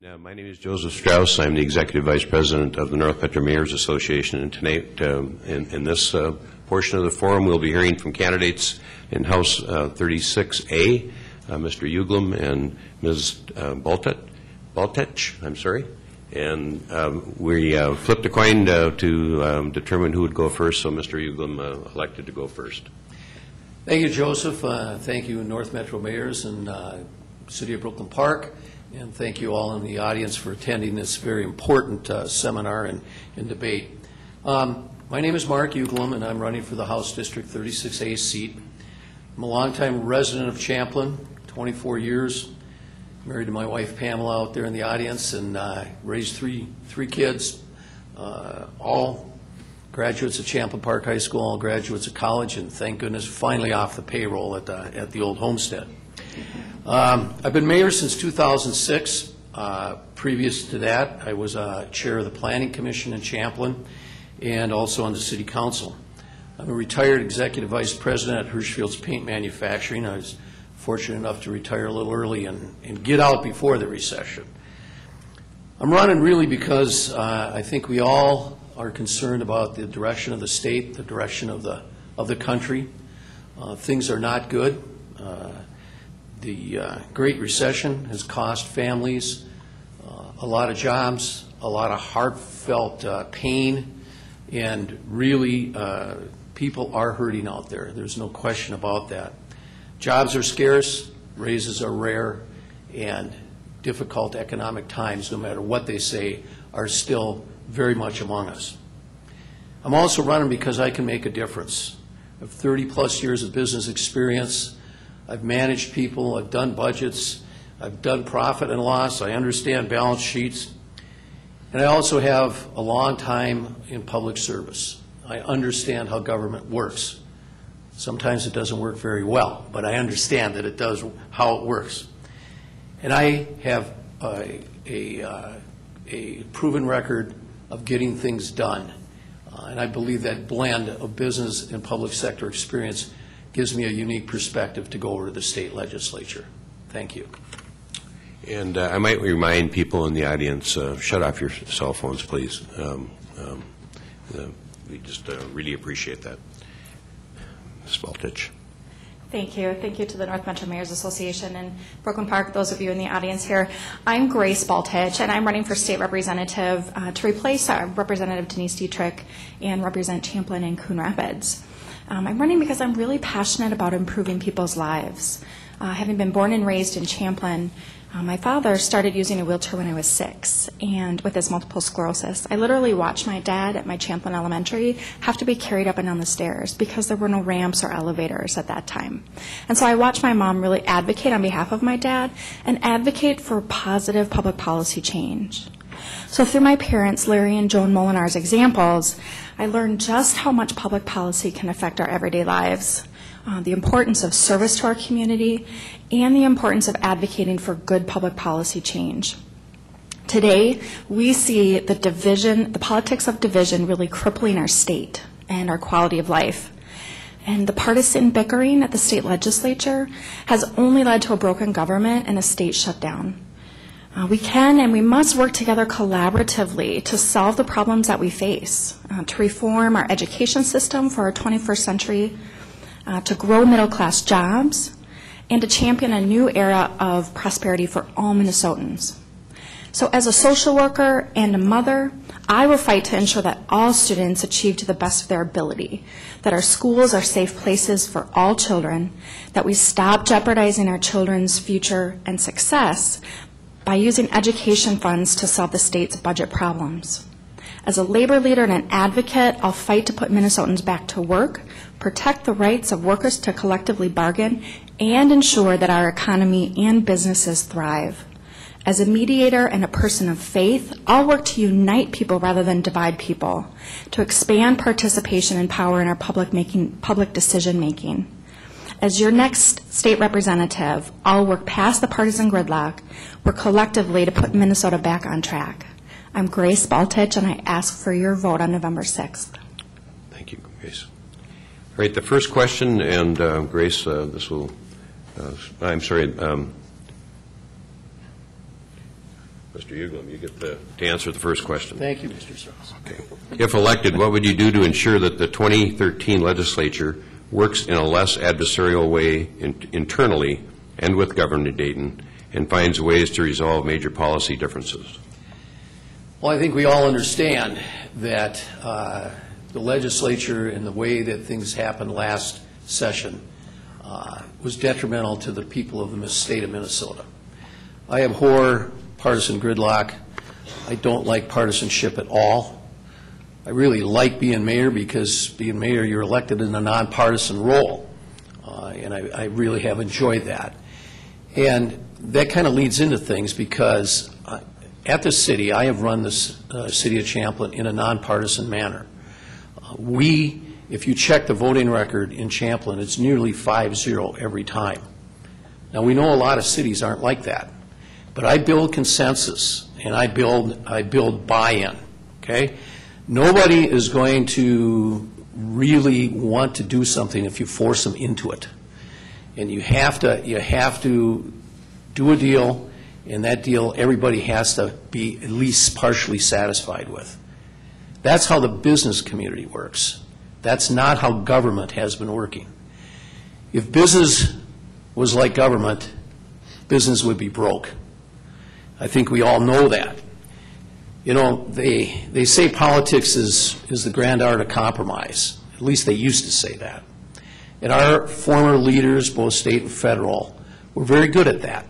My name is Joseph Strauss. I'm the Executive Vice President of the North Metro Mayors Association, and tonight in this portion of the forum we'll be hearing from candidates in House 36A, Mr. Uglem and Ms. Baltich, and we flipped a coin to determine who would go first, so Mr. Uglem elected to go first. Thank you, Joseph. Thank you, North Metro Mayors and City of Brooklyn Park. And thank you all in the audience for attending this very important seminar and debate. My name is Mark Uglem, and I'm running for the House District 36A seat. I'm a longtime resident of Champlin, 24 years, married to my wife Pamela out there in the audience, and raised three kids, all graduates of Champlin Park High School, all graduates of college, and thank goodness finally off the payroll at the old homestead. I've been mayor since 2006. Previous to that, I was chair of the Planning Commission in Champlin and also on the City Council. I'm a retired executive vice president at Hirschfield's Paint Manufacturing. I was fortunate enough to retire a little early and get out before the recession. I'm running really because I think we all are concerned about the direction of the state, the direction of the country. Things are not good. The Great Recession has cost families a lot of jobs, a lot of heartfelt pain, and really people are hurting out there. There's no question about that. Jobs are scarce, raises are rare, and difficult economic times, no matter what they say, are still very much among us. I'm also running because I can make a difference. I have 30-plus years of business experience. I've managed people, I've done budgets, I've done profit and loss, I understand balance sheets, and I also have a long time in public service. I understand how government works. Sometimes it doesn't work very well, but I understand that it does, how it works. And I have a proven record of getting things done, and I believe that blend of business and public sector experience gives me a unique perspective to go over to the state legislature. Thank you. And I might remind people in the audience, shut off your cell phones, please. We just really appreciate that. Ms. Baltich. Thank you. Thank you to the North Metro Mayors Association and Brooklyn Park, those of you in the audience here. I'm Grace Baltich, and I'm running for state representative to replace Representative Denise Dietrich and represent Champlin and Coon Rapids. I'm running because I'm really passionate about improving people's lives. Having been born and raised in Champlin, my father started using a wheelchair when I was 6, and with his multiple sclerosis, I literally watched my dad at my Champlin Elementary have to be carried up and down the stairs because there were no ramps or elevators at that time. And so I watched my mom really advocate on behalf of my dad and advocate for positive public policy change. So through my parents, Larry and Joan Molinar's examples, I learned just how much public policy can affect our everyday lives, the importance of service to our community, and the importance of advocating for good public policy change. Today, we see the politics of division really crippling our state and our quality of life. And the partisan bickering at the state legislature has only led to a broken government and a state shutdown. We can and we must work together collaboratively to solve the problems that we face, to reform our education system for our 21st century, to grow middle-class jobs, and to champion a new era of prosperity for all Minnesotans. So as a social worker and a mother, I will fight to ensure that all students achieve to the best of their ability, that our schools are safe places for all children, that we stop jeopardizing our children's future and success by using education funds to solve the state's budget problems. As a labor leader and an advocate, I'll fight to put Minnesotans back to work, protect the rights of workers to collectively bargain, and ensure that our economy and businesses thrive. As a mediator and a person of faith, I'll work to unite people rather than divide people, to expand participation and power in our public decision making. As your next state representative, I'll work past the partisan gridlock, work collectively to put Minnesota back on track. I'm Grace Baltich, and I ask for your vote on November 6th. Thank you, Grace. All right, the first question, and Grace, this will, I'm sorry, Mr. Uglem, you get to answer the first question. Thank you, Mr. Strauss. Okay. If elected, what would you do to ensure that the 2013 legislature works in a less adversarial way internally and with Governor Dayton and finds ways to resolve major policy differences? Well, I think we all understand that the legislature and the way that things happened last session was detrimental to the people of the state of Minnesota. I abhor partisan gridlock. I don't like partisanship at all. I really like being mayor because being mayor, you're elected in a nonpartisan role, and I really have enjoyed that. And that kind of leads into things because at the city, I have run the city of Champlin in a nonpartisan manner. If you check the voting record in Champlin, it's nearly 5-0 every time. Now, we know a lot of cities aren't like that, but I build consensus and I build buy-in, okay? Nobody is going to really want to do something if you force them into it. And you have to do a deal, and that deal everybody has to be at least partially satisfied with. That's how the business community works. That's not how government has been working. If business was like government, business would be broke. I think we all know that. You know, they say politics is the grand art of compromise. At least they used to say that. And our former leaders, both state and federal, were very good at that.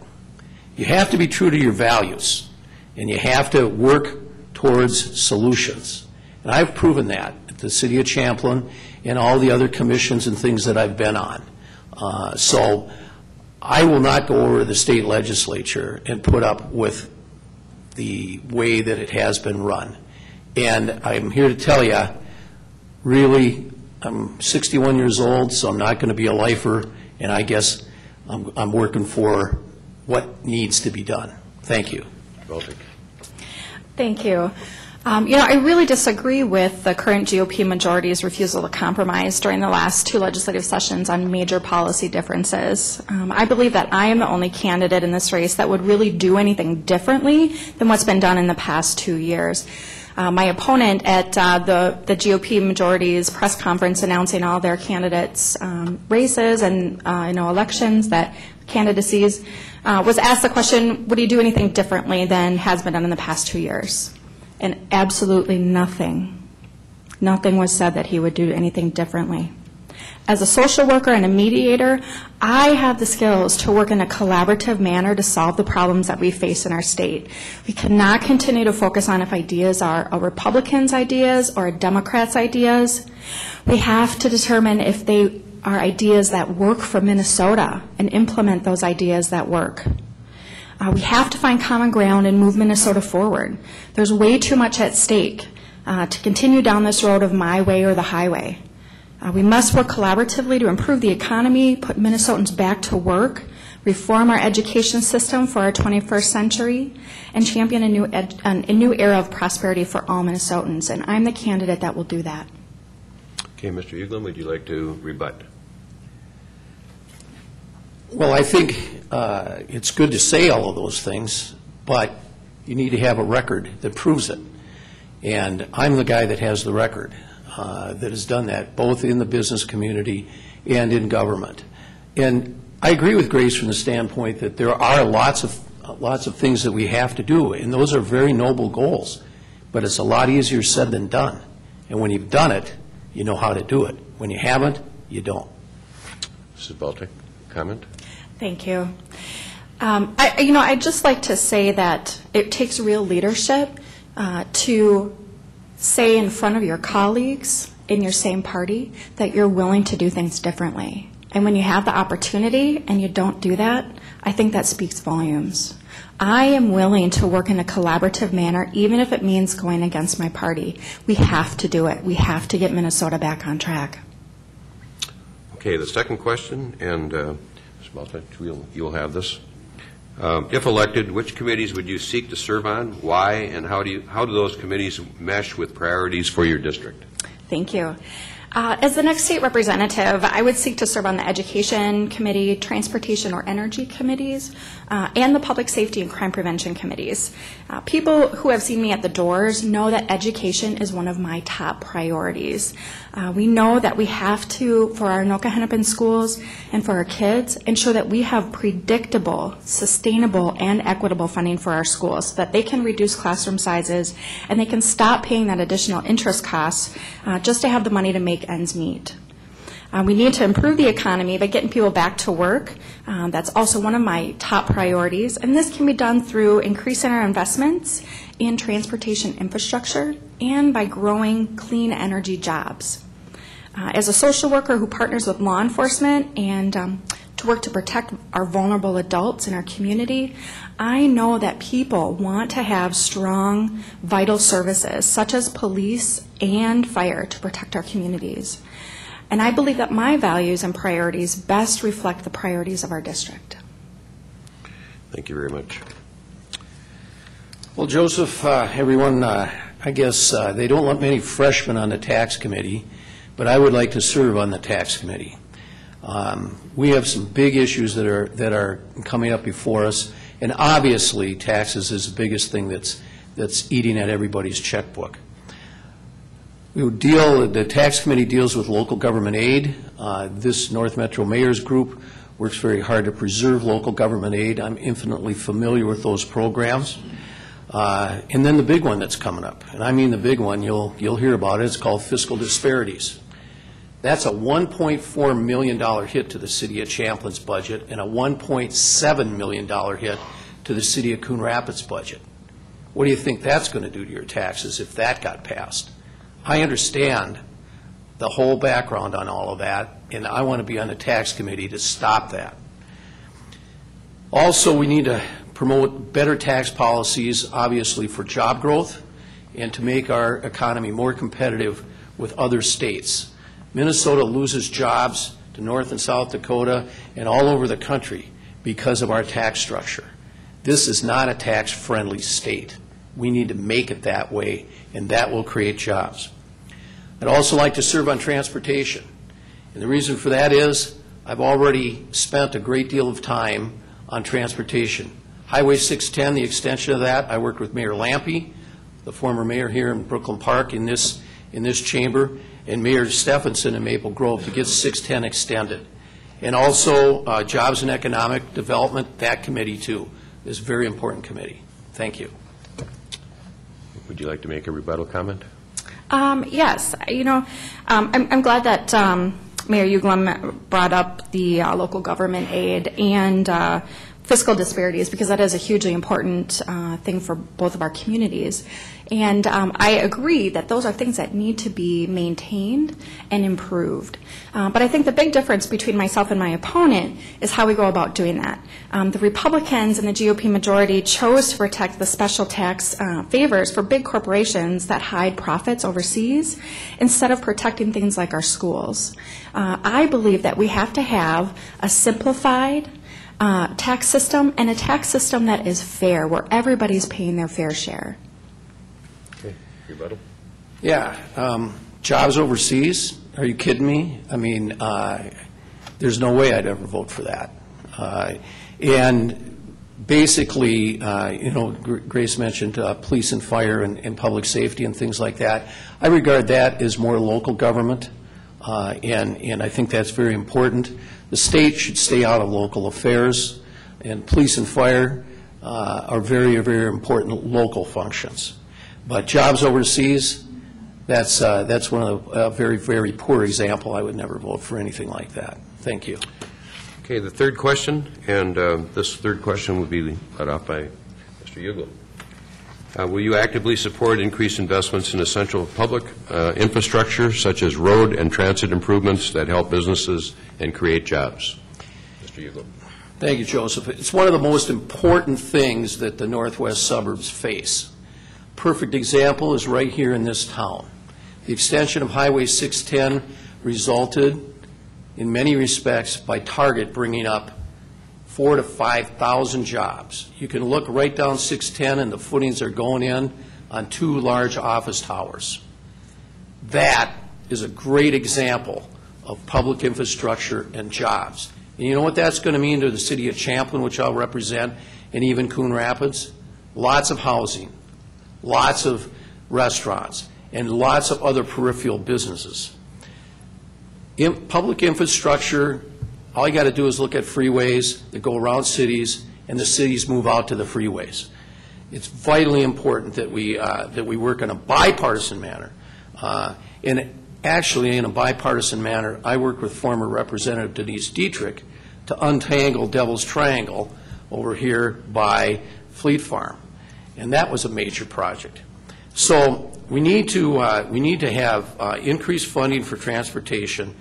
You have to be true to your values, and you have to work towards solutions. And I've proven that at the City of Champlin and all the other commissions and things that I've been on. So I will not go over to the state legislature and put up with the way that it has been run. And I'm here to tell you, really, I'm 61 years old, so I'm not going to be a lifer, and I guess I'm working for what needs to be done. Thank you. Baltich. Thank you. You know, I really disagree with the current GOP majority's refusal to compromise during the last two legislative sessions on major policy differences. I believe that I am the only candidate in this race that would really do anything differently than what's been done in the past 2 years. My opponent at the GOP majority's press conference announcing all their candidates' races and elections, that candidacies, was asked the question, would he do anything differently than has been done in the past 2 years? And absolutely nothing. Nothing was said that he would do anything differently. As a social worker and a mediator, I have the skills to work in a collaborative manner to solve the problems that we face in our state. We cannot continue to focus on if ideas are a Republican's ideas or a Democrat's ideas. We have to determine if they are ideas that work for Minnesota and implement those ideas that work. We have to find common ground and move Minnesota forward. There's way too much at stake to continue down this road of my way or the highway. We must work collaboratively to improve the economy, put Minnesotans back to work, reform our education system for our 21st century, and champion a new era of prosperity for all Minnesotans. And I'm the candidate that will do that. Okay, Mr. Uglem, would you like to rebut? Well, I think it's good to say all of those things, but you need to have a record that proves it. And I'm the guy that has the record that has done that, both in the business community and in government. And I agree with Grace from the standpoint that there are lots of things that we have to do, and those are very noble goals. But it's a lot easier said than done. And when you've done it, you know how to do it. When you haven't, you don't. Mrs. Baltich, comment? Thank you. I'd just like to say that it takes real leadership to say in front of your colleagues in your same party that you're willing to do things differently. And when you have the opportunity and you don't do that, I think that speaks volumes. I am willing to work in a collaborative manner, even if it means going against my party. We have to do it. We have to get Minnesota back on track. Okay, the second question, and Ms. Baltich, you'll have this. If elected, which committees would you seek to serve on, why, and how do those committees mesh with priorities for your district? Thank you. As the next state representative, I would seek to serve on the Education Committee, Transportation or Energy Committees, and the Public Safety and Crime Prevention Committees. People who have seen me at the doors know that education is one of my top priorities. We know that we have to, for our Anoka Hennepin schools and for our kids, ensure that we have predictable, sustainable, and equitable funding for our schools so that they can reduce classroom sizes and they can stop paying that additional interest costs just to have the money to make ends meet. We need to improve the economy by getting people back to work. That's also one of my top priorities, and this can be done through increasing our investments in transportation infrastructure and by growing clean energy jobs. As a social worker who partners with law enforcement and to work to protect our vulnerable adults in our community, I know that people want to have strong, vital services such as police and fire to protect our communities. And I believe that my values and priorities best reflect the priorities of our district. Thank you very much. Well, Joseph, everyone, I guess they don't want many freshmen on the tax committee, but I would like to serve on the tax committee. We have some big issues that are coming up before us, and obviously taxes is the biggest thing that's eating at everybody's checkbook. The tax committee deals with local government aid. This North Metro Mayors Group works very hard to preserve local government aid. I'm infinitely familiar with those programs. And then the big one that's coming up, and I mean the big one, you'll hear about it, it's called fiscal disparities. That's a $1.4 million hit to the city of Champlin's budget and a $1.7 million hit to the city of Coon Rapids budget. What do you think that's going to do to your taxes if that got passed? I understand the whole background on all of that, and I want to be on the tax committee to stop that. Also, we need to promote better tax policies, obviously, for job growth and to make our economy more competitive with other states. Minnesota loses jobs to North and South Dakota and all over the country because of our tax structure. This is not a tax-friendly state. We need to make it that way, and that will create jobs. I'd also like to serve on transportation. And the reason for that is I've already spent a great deal of time on transportation. Highway 610, the extension of that, I worked with Mayor Lampe, the former mayor here in Brooklyn Park in this chamber, and Mayor Stephenson in Maple Grove to get 610 extended. And also Jobs and Economic Development, that committee too is a very important committee. Thank you. Would you like to make a rebuttal comment? Yes. You know, I'm glad that Mayor Uglem brought up the local government aid and fiscal disparities, because that is a hugely important thing for both of our communities. And I agree that those are things that need to be maintained and improved. But I think the big difference between myself and my opponent is how we go about doing that. The Republicans and the GOP majority chose to protect the special tax favors for big corporations that hide profits overseas instead of protecting things like our schools. I believe that we have to have a simplified tax system and a tax system that is fair, where everybody's paying their fair share. Okay, rebuttal. Yeah, jobs overseas, are you kidding me? I mean, there's no way I'd ever vote for that. And basically, you know, Grace mentioned police and fire and public safety and things like that. I regard that as more local government, and I think that's very important. The state should stay out of local affairs, and police and fire are very, very important local functions. But jobs overseas, that's one of the very, very poor example. I would never vote for anything like that. Thank you. Okay, the third question, and this third question would be led off by Mr. Uglem. Will you actively support increased investments in essential public infrastructure, such as road and transit improvements that help businesses and create jobs? Mr. Uglem. Thank you, Joseph. It's one of the most important things that the northwest suburbs face. Perfect example is right here in this town. The extension of Highway 610 resulted, in many respects, by Target bringing up 4,000 to 5,000 jobs. You can look right down 610 and the footings are going in on 2 large office towers. That is a great example of public infrastructure and jobs. And you know what that's going to mean to the city of Champlin, which I'll represent, and even Coon Rapids? Lots of housing, lots of restaurants, and lots of other peripheral businesses. Public infrastructure, all you got to do is look at freeways that go around cities, and the cities move out to the freeways. It's vitally important that we work in a bipartisan manner. And actually, in a bipartisan manner, I worked with former Representative Denise Dietrich to untangle Devil's Triangle over here by Fleet Farm, and that was a major project. So we need to have increased funding for transportation,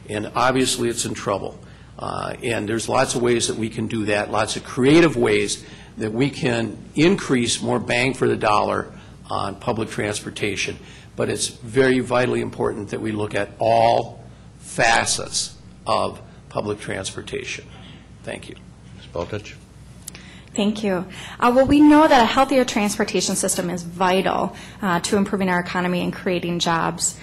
and obviously it's in trouble. And there's lots of ways that we can do that, lots of creative ways that we can increase more bang for the dollar on public transportation. But it's very vitally important that we look at all facets of public transportation. Thank you. Ms. Baltich? Thank you. Well, we know that a healthier transportation system is vital to improving our economy and creating jobs.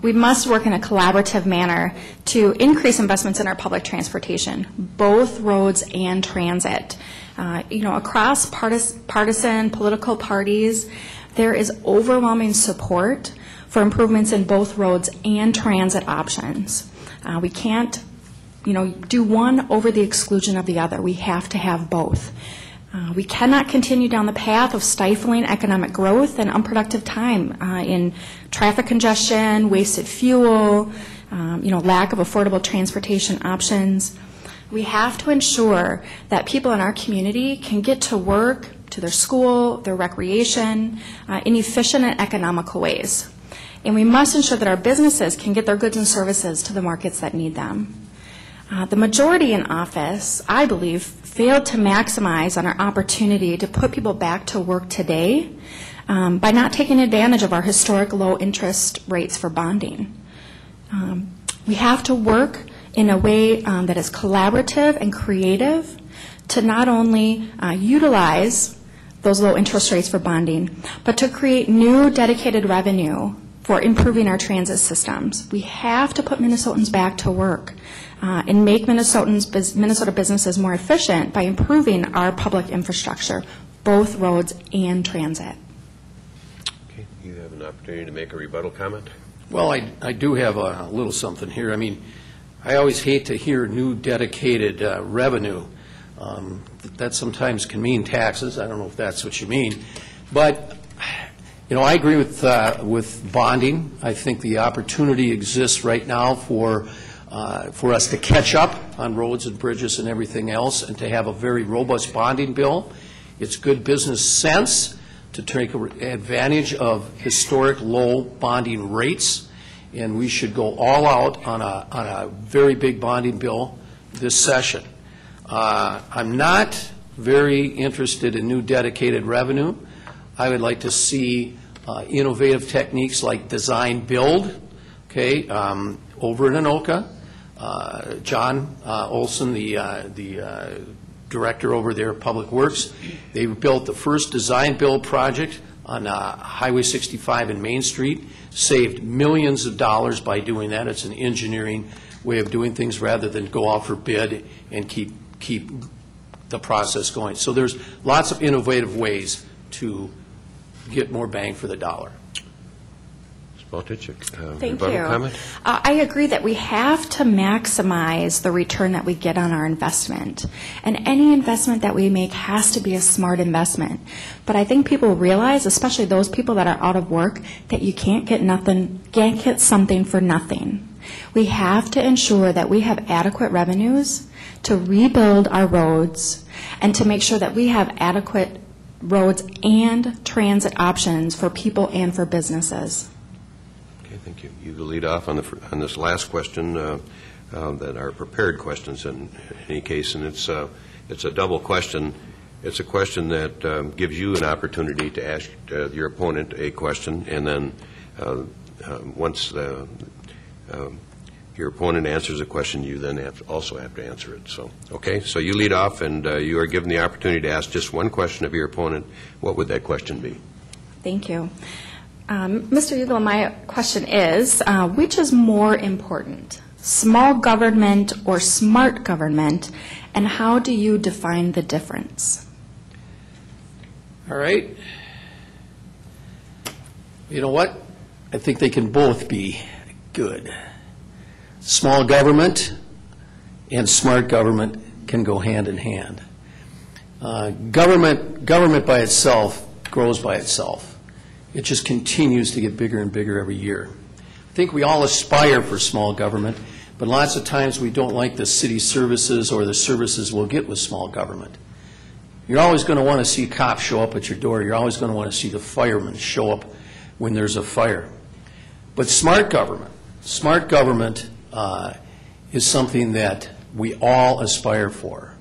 We must work in a collaborative manner to increase investments in our public transportation, both roads and transit. Across partisan political parties, there is overwhelming support for improvements in both roads and transit options. We can't, do one over the exclusion of the other. We have to have both. We cannot continue down the path of stifling economic growth and unproductive time in traffic congestion, wasted fuel, lack of affordable transportation options. We have to ensure that people in our community can get to work, to their school, their recreation, in efficient and economical ways. And we must ensure that our businesses can get their goods and services to the markets that need them. The majority in office, I believe, failed to maximize on our opportunity to put people back to work today by not taking advantage of our historic low interest rates for bonding. We have to work in a way that is collaborative and creative to not only utilize those low interest rates for bonding, but to create new dedicated revenue for improving our transit systems. We have to put Minnesotans back to work and make Minnesota businesses more efficient by improving our public infrastructure, both roads and transit. Okay, you have an opportunity to make a rebuttal comment. Well, I do have a little something here. I mean, I always hate to hear new dedicated revenue. That sometimes can mean taxes. I don't know if that's what you mean. But, I agree with bonding. I think the opportunity exists right now for us to catch up on roads and bridges and everything else, and to have a very robust bonding bill. It's good business sense to take advantage of historic low bonding rates, and we should go all out on a very big bonding bill this session. I'm not very interested in new dedicated revenue. I would like to see innovative techniques like design build, over in Anoka. John Olson, the director over there, Public Works, they built the first design build project on Highway 65 in Main Street, saved millions of dollars by doing that. It's an engineering way of doing things rather than go out for bid and keep the process going. So there's lots of innovative ways to get more bang for the dollar. Thank you. I agree that we have to maximize the return that we get on our investment. And any investment that we make has to be a smart investment. But I think people realize, especially those people that are out of work, that you can't get something for nothing. We have to ensure that we have adequate revenues to rebuild our roads and to make sure that we have adequate roads and transit options for people and for businesses. Okay, thank you. You will lead off on this last question that are prepared questions in any case, and it's a double question. It's a question that gives you an opportunity to ask your opponent a question, and then once your opponent answers a question, you then also have to answer it. So, okay, so you lead off, and you are given the opportunity to ask just one question of your opponent. What would that question be? Thank you. Mr. Uglem, my question is, which is more important, small government or smart government, and how do you define the difference? All right. You know what? I think they can both be good. Small government and smart government can go hand in hand. Government by itself grows by itself. It just continues to get bigger and bigger every year. I think we all aspire for small government, but lots of times we don't like the city services or the services we'll get with small government. You're always going to want to see cops show up at your door. You're always going to want to see the firemen show up when there's a fire. But smart government is something that we all aspire for.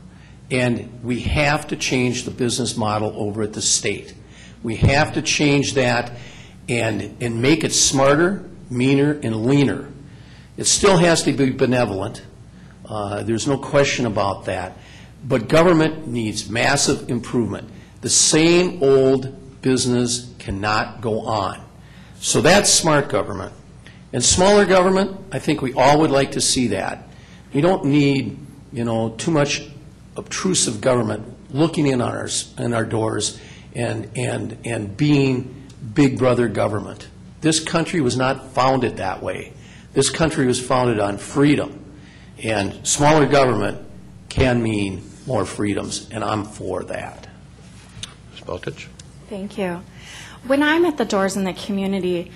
And we have to change the business model over at the state. We have to change that and make it smarter, meaner, and leaner. It still has to be benevolent. There's no question about that. But government needs massive improvement. The same old business cannot go on. So that's smart government. And smaller government, I think we all would like to see that. We don't need, too much obtrusive government looking in on our doors and being big brother government. This country was not founded that way. This country was founded on freedom. And smaller government can mean more freedoms, and I'm for that. Ms. Baltich? Thank you. When I'm at the doors in the community,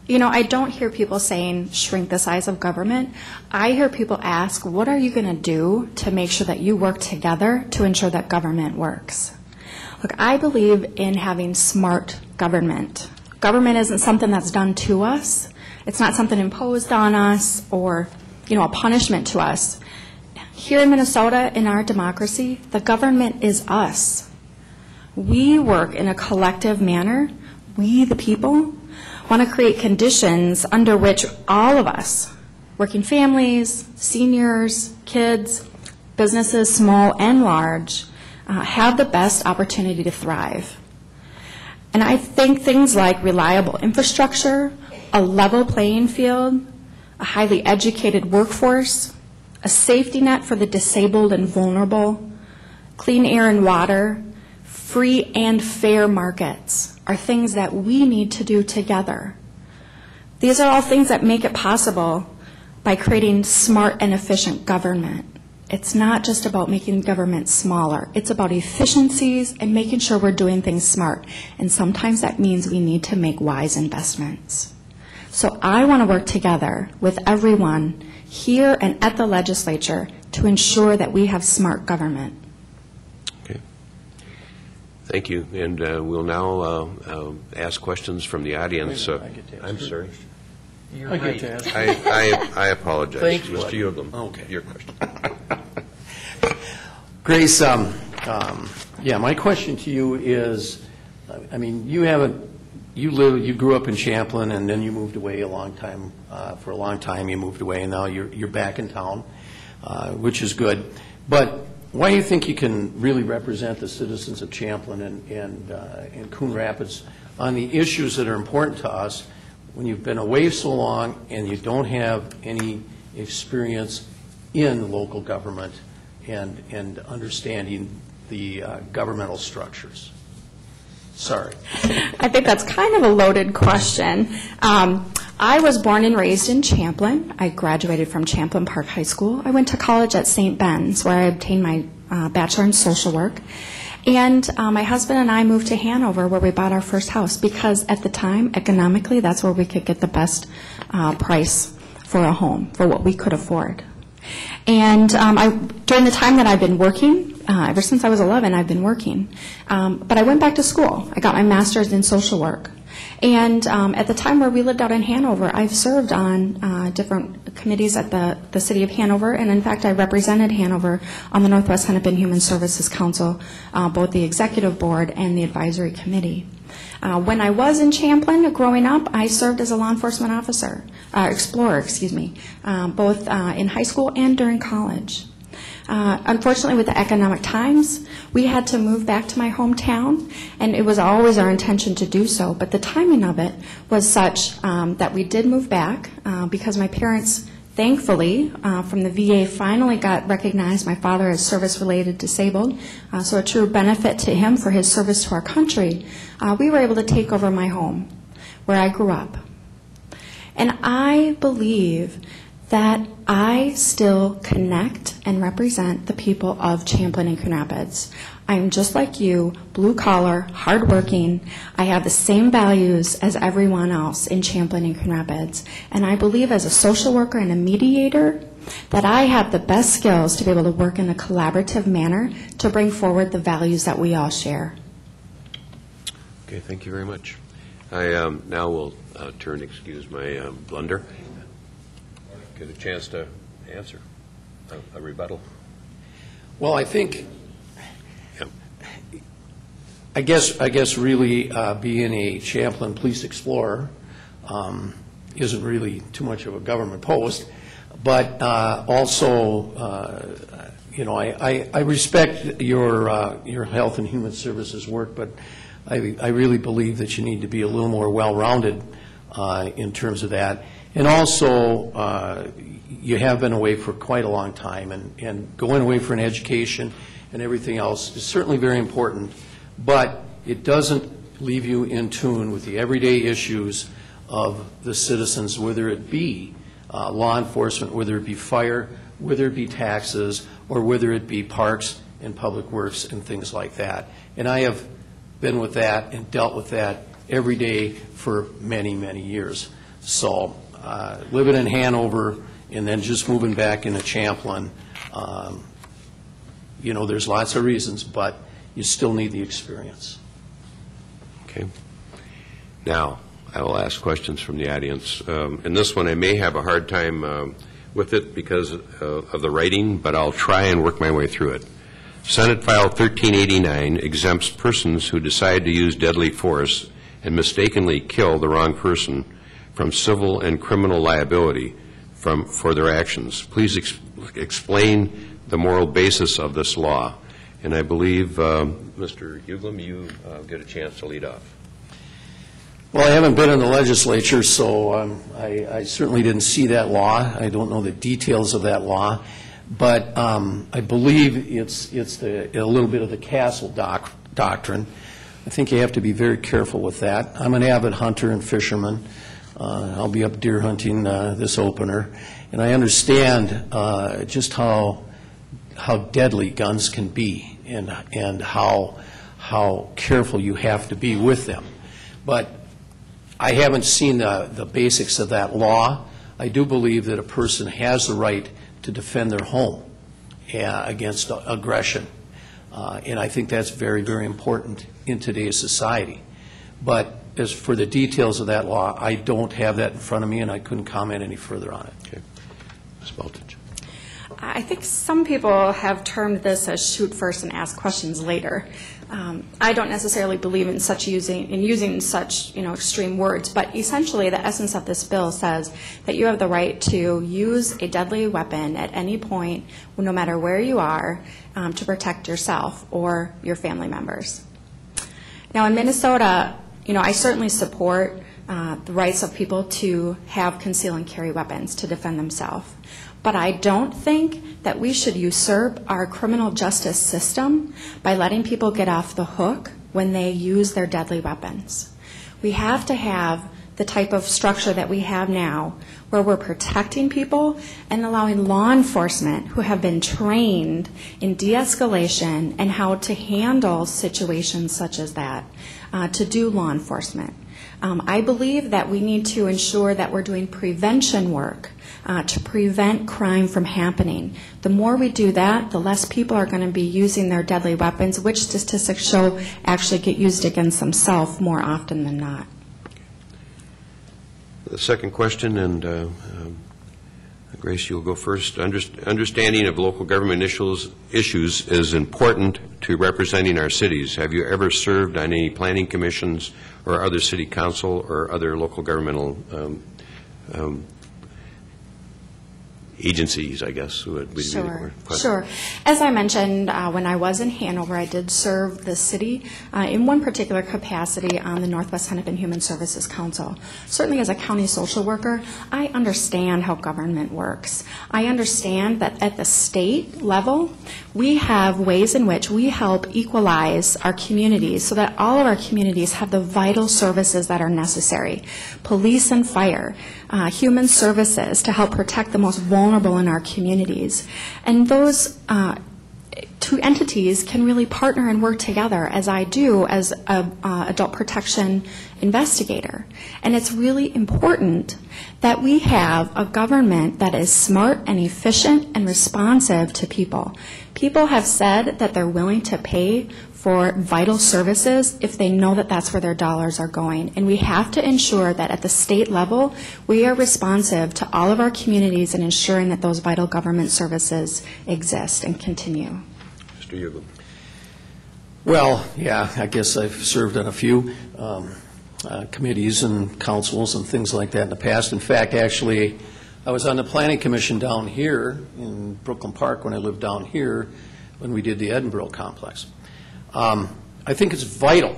I don't hear people saying, shrink the size of government. I hear people ask, what are you going to do to make sure that you work together to ensure that government works? Look, I believe in having smart government. Government isn't something that's done to us. It's not something imposed on us or, a punishment to us. Here in Minnesota, in our democracy, the government is us. We work in a collective manner. We, the people, want to create conditions under which all of us, working families, seniors, kids, businesses, small and large, have the best opportunity to thrive. And I think things like reliable infrastructure, a level playing field, a highly educated workforce, a safety net for the disabled and vulnerable, clean air and water, free and fair markets are things that we need to do together. These are all things that make it possible by creating smart and efficient government. It's not just about making government smaller. It's about efficiencies and making sure we're doing things smart. And sometimes that means we need to make wise investments. So I want to work together with everyone here and at the legislature to ensure that we have smart government. Okay. Thank you. And we'll now ask questions from the audience. I'm sorry. I get to ask. I apologize. Thank you. Mr. Uglem, okay. Your question. Grace, my question to you is, you grew up in Champlin, and then you moved away a long time. For a long time, you moved away, and now you're back in town, which is good. But why do you think you can really represent the citizens of Champlin and Coon Rapids on the issues that are important to us when you've been away so long and you don't have any experience in local government and understanding the governmental structures? Sorry. I think that's kind of a loaded question. I was born and raised in Champlin. I graduated from Champlin Park High School. I went to college at St. Ben's, where I obtained my bachelor in social work. And my husband and I moved to Hanover, where we bought our first house, because at the time, economically, that's where we could get the best price for a home, for what we could afford. And during the time that I've been working, ever since I was 11, I've been working. But I went back to school. I got my master's in social work. And at the time where we lived out in Hanover, I've served on different committees at the City of Hanover, and in fact I represented Hanover on the Northwest Hennepin Human Services Council, both the Executive Board and the Advisory Committee. When I was in Champlin growing up, I served as a law enforcement explorer, both in high school and during college. Unfortunately, with the economic times, we had to move back to my hometown, and it was always our intention to do so, but the timing of it was such that we did move back because my parents, thankfully, from the VA finally got recognized my father as service-related disabled, so a true benefit to him for his service to our country. We were able to take over my home where I grew up. And I believe that I still connect and represent the people of Champlin and Coon Rapids. I am just like you, blue-collar, hardworking. I have the same values as everyone else in Champlin and Coon Rapids. And I believe as a social worker and a mediator that I have the best skills to be able to work in a collaborative manner to bring forward the values that we all share. Okay, thank you very much. I now will turn, excuse my blunder, get a chance to answer a rebuttal. Well, I think, I guess really being a Champlin Police Explorer isn't really too much of a government post, but also, you know, I respect your Health and Human Services work, but I really believe that you need to be a little more well-rounded in terms of that. And also, you have been away for quite a long time, and going away for an education and everything else is certainly very important, but it doesn't leave you in tune with the everyday issues of the citizens, whether it be law enforcement, whether it be fire, whether it be taxes, or whether it be parks and public works and things like that. And I have been with that and dealt with that every day for many, many years. So living in Hanover and then just moving back into Champlin, you know, there's lots of reasons, but you still need the experience. Okay. Now, I will ask questions from the audience. In this one, I may have a hard time with it because of the writing, but I'll try and work my way through it. Senate File 1389 exempts persons who decide to use deadly force and mistakenly kill the wrong person from civil and criminal liability for their actions. Please explain the moral basis of this law. And I believe, Mr. Uglem, you get a chance to lead off. Well, I haven't been in the legislature, so I certainly didn't see that law. I don't know the details of that law. But I believe it's a little bit of the castle doctrine. I think you have to be very careful with that. I'm an avid hunter and fisherman. I'll be up deer hunting this opener. And I understand just how deadly guns can be and how careful you have to be with them. But I haven't seen the basics of that law. I do believe that a person has the right to defend their home against aggression. And I think that's very, very important in today's society. But as for the details of that law, I don't have that in front of me, and I couldn't comment any further on it. Okay. Ms. Baltich. I think some people have termed this as shoot first and ask questions later. I don't necessarily believe in using such extreme words, but essentially the essence of this bill says that you have the right to use a deadly weapon at any point, no matter where you are, to protect yourself or your family members. Now in Minnesota, I certainly support the rights of people to have conceal and carry weapons to defend themselves. But I don't think that we should usurp our criminal justice system by letting people get off the hook when they use their deadly weapons. We have to have the type of structure that we have now where we're protecting people and allowing law enforcement who have been trained in de-escalation and how to handle situations such as that to do law enforcement. I believe that we need to ensure that we're doing prevention work to prevent crime from happening. The more we do that, the less people are going to be using their deadly weapons, which statistics show actually get used against themselves more often than not. The second question, and Grace, you'll go first. Understanding of local government issues is important to representing our cities. Have you ever served on any planning commissions or other city council or other local governmental agencies, I guess, would be Sure, the sure. As I mentioned, when I was in Hanover, I did serve the city in one particular capacity on the Northwest Hennepin Human Services Council. Certainly as a county social worker, I understand how government works. I understand that at the state level, we have ways in which we help equalize our communities so that all of our communities have the vital services that are necessary. Police and fire, human services to help protect the most vulnerable in our communities. And those two entities can really partner and work together, as I do as an adult protection investigator. And it's really important that we have a government that is smart and efficient and responsive to people. People have said that they're willing to pay for vital services if they know that that's where their dollars are going. And we have to ensure that at the state level, we are responsive to all of our communities and ensuring that those vital government services exist and continue. Mr. Uglem. Well, yeah, I guess I've served on a few committees and councils and things like that in the past. In fact, actually, I was on the Planning Commission down here in Brooklyn Park when I lived down here when we did the Edinburgh complex. I think it's vital.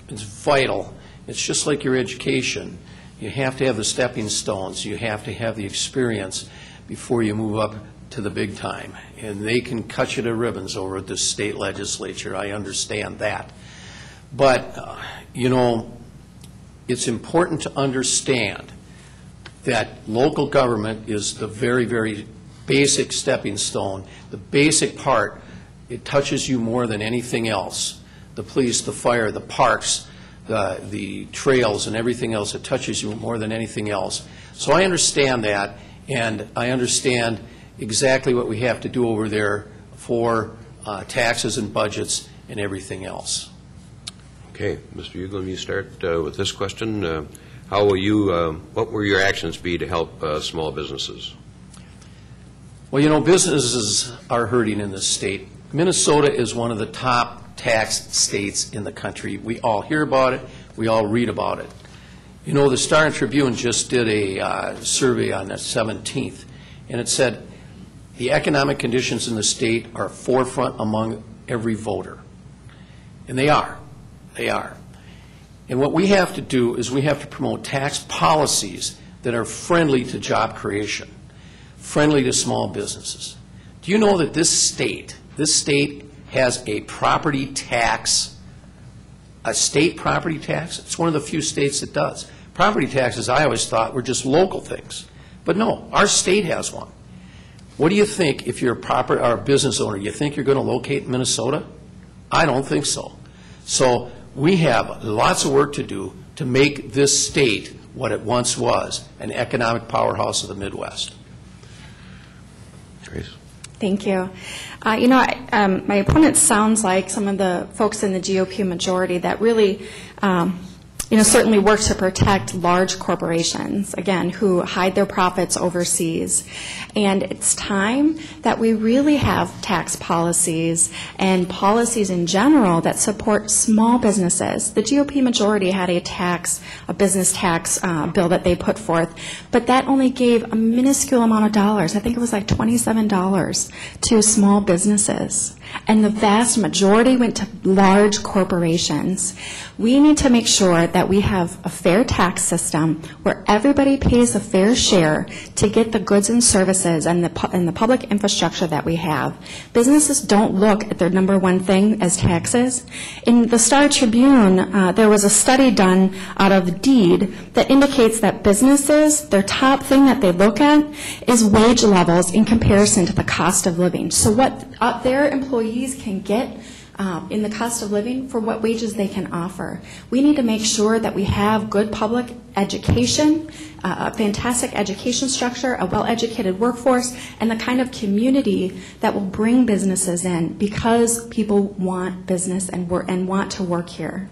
It's vital. It's just like your education. You have to have the stepping stones. You have to have the experience before you move up to the big time. And they can cut you to ribbons over at the state legislature. I understand that. But, you know, it's important to understand that local government is the very, very basic stepping stone, the basic part. It touches you more than anything else. The police, the fire, the parks, the trails, and everything else, it touches you more than anything else. So I understand that, and I understand exactly what we have to do over there for taxes and budgets and everything else. Okay, Mr. Uglem, you start with this question. How will you, what will your actions be to help small businesses? Well, you know, businesses are hurting in this state. Minnesota is one of the top taxed states in the country. We all hear about it. We all read about it. You know, the Star and Tribune just did a survey on the 17th, and it said the economic conditions in the state are forefront among every voter. And they are. They are. And what we have to do is we have to promote tax policies that are friendly to job creation, friendly to small businesses. Do you know that this state has a property tax, a state property tax? It's one of the few states that does. Property taxes, I always thought, were just local things. But no, our state has one. What do you think if you're a business owner? You think you're going to locate in Minnesota? I don't think so. So we have lots of work to do to make this state what it once was, an economic powerhouse of the Midwest. Grace? Thank you. You know, my opponent sounds like some of the folks in the GOP majority that really, you know, certainly work to protect large corporations, again, who hide their profits overseas. And it's time that we really have tax policies and policies in general that support small businesses. The GOP majority had a business tax bill that they put forth, but that only gave a minuscule amount of dollars. I think it was like $27 to small businesses. And the vast majority went to large corporations. We need to make sure that we have a fair tax system where everybody pays a fair share to get the goods and services and the public infrastructure that we have. Businesses don't look at their number one thing as taxes. In the Star Tribune, there was a study done out of Deed that indicates that businesses, their top thing that they look at is wage levels in comparison to the cost of living. So what their employees can get in the cost of living for what wages they can offer. We need to make sure that we have good public education, a fantastic education structure, a well-educated workforce, and the kind of community that will bring businesses in because people want business and want to work here.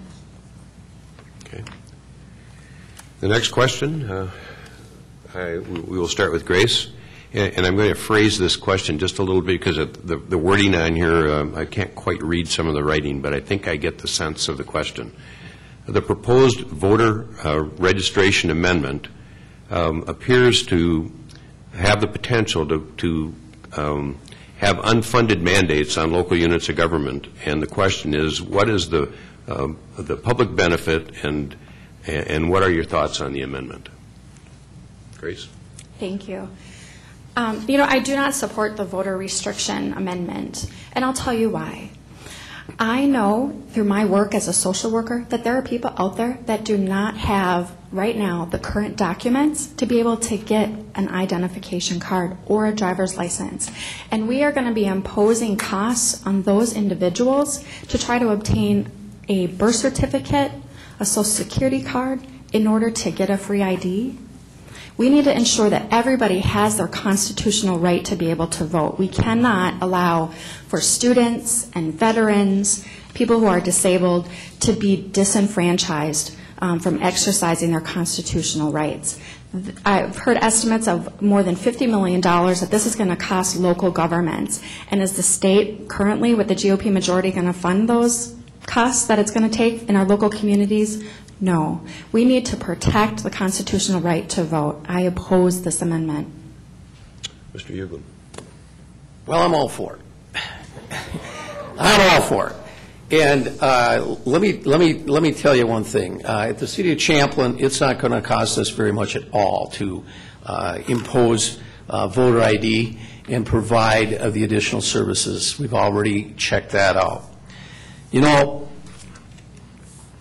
Okay. The next question, we will start with Grace. And I'm going to phrase this question just a little bit because of the wording on here, I can't quite read some of the writing, but I think I get the sense of the question. The proposed voter registration amendment appears to have the potential to have unfunded mandates on local units of government. And the question is, what is the public benefit, and what are your thoughts on the amendment? Grace? Thank you. You know, I do not support the voter restriction amendment, and I'll tell you why. I know through my work as a social worker that there are people out there that do not have right now the current documents to be able to get an identification card or a driver's license. And we are going to be imposing costs on those individuals to try to obtain a birth certificate, a social security card in order to get a free ID. We need to ensure that everybody has their constitutional right to be able to vote. We cannot allow for students and veterans, people who are disabled, to be disenfranchised from exercising their constitutional rights. I've heard estimates of more than $50 million that this is going to cost local governments. And is the state currently, with the GOP majority, going to fund those costs that it's going to take in our local communities? No. We need to protect the constitutional right to vote. I oppose this amendment. Mr. Uglem. Well, I'm all for it. I'm all for it. And let me tell you one thing. At the City of Champlin, it's not going to cost us very much at all to impose voter ID and provide the additional services. We've already checked that out. You know,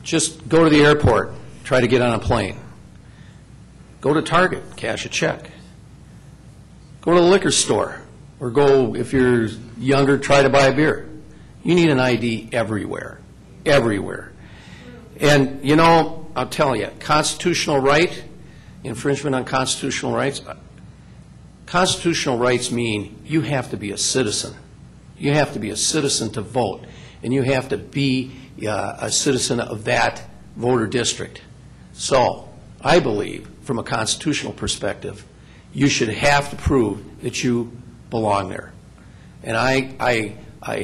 just go to the airport, try to get on a plane. Go to Target, cash a check. Go to the liquor store, or go, if you're younger, try to buy a beer. You need an ID everywhere, everywhere. And, you know, I'll tell you, constitutional right, infringement on constitutional rights mean you have to be a citizen. You have to be a citizen to vote, and you have to be a citizen of that voter district. So I believe, from a constitutional perspective, you should have to prove that you belong there. And I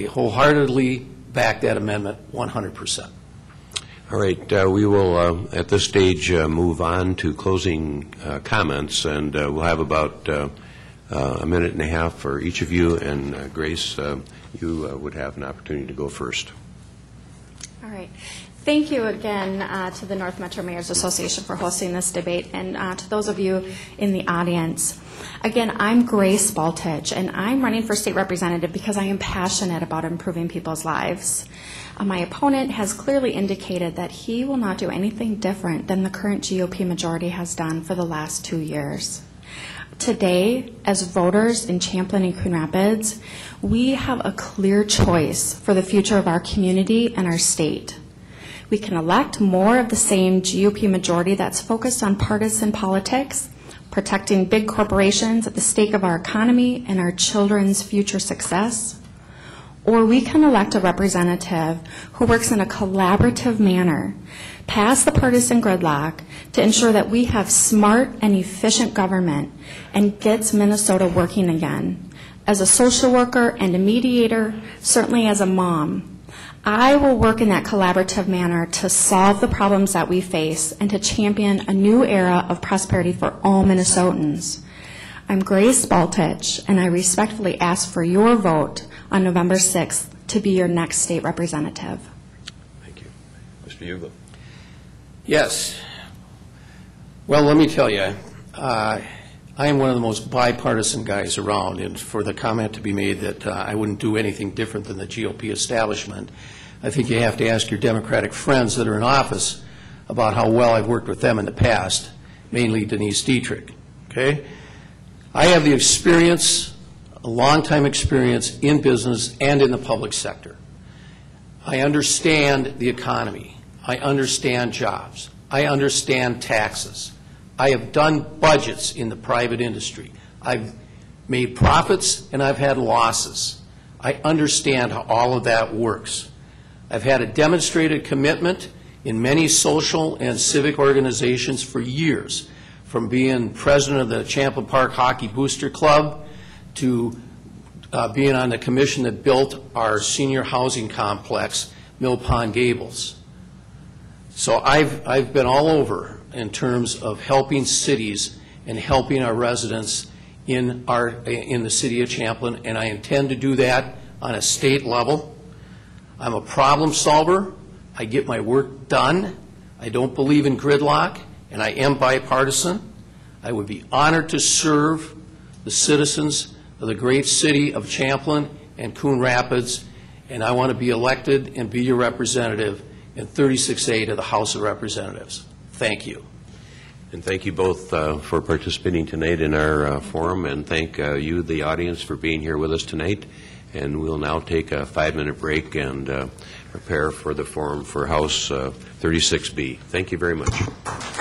wholeheartedly back that amendment 100%. All right. We will, at this stage, move on to closing comments, and we'll have about a minute and a half for each of you. And Grace, you would have an opportunity to go first. All right. Thank you again to the North Metro Mayors Association for hosting this debate, and to those of you in the audience. Again, I'm Grace Baltich, and I'm running for state representative because I am passionate about improving people's lives. My opponent has clearly indicated that he will not do anything different than the current GOP majority has done for the last 2 years. Today, as voters in Champlin and Coon Rapids, we have a clear choice for the future of our community and our state. We can elect more of the same GOP majority that's focused on partisan politics, protecting big corporations at the stake of our economy and our children's future success. Or we can elect a representative who works in a collaborative manner, past the partisan gridlock, to ensure that we have smart and efficient government and gets Minnesota working again. As a social worker and a mediator, certainly as a mom, I will work in that collaborative manner to solve the problems that we face and to champion a new era of prosperity for all Minnesotans. I'm Grace Baltich, and I respectfully ask for your vote on November 6th to be your next state representative. Thank you. Mr. Uglem. Yes. Well, let me tell you, I am one of the most bipartisan guys around, and for the comment to be made that I wouldn't do anything different than the GOP establishment, I think you have to ask your Democratic friends that are in office about how well I've worked with them in the past, mainly Denise Dietrich. Okay? I have the experience, a long-time experience in business and in the public sector. I understand the economy. I understand jobs. I understand taxes. I have done budgets in the private industry. I've made profits and I've had losses. I understand how all of that works. I've had a demonstrated commitment in many social and civic organizations for years, from being president of the Champlin Park Hockey Booster Club to being on the commission that built our senior housing complex, Mill Pond Gables. So I've been all over in terms of helping cities and helping our residents in the city of Champlin, and I intend to do that on a state level. I'm a problem solver. I get my work done. I don't believe in gridlock, and I am bipartisan. I would be honored to serve the citizens of the great city of Champlin and Coon Rapids, and I want to be elected and be your representative in 36A to the House of Representatives. Thank you. And thank you both for participating tonight in our forum, and thank you, the audience, for being here with us tonight. And we'll now take a 5-minute break and prepare for the forum for House 36B. Thank you very much.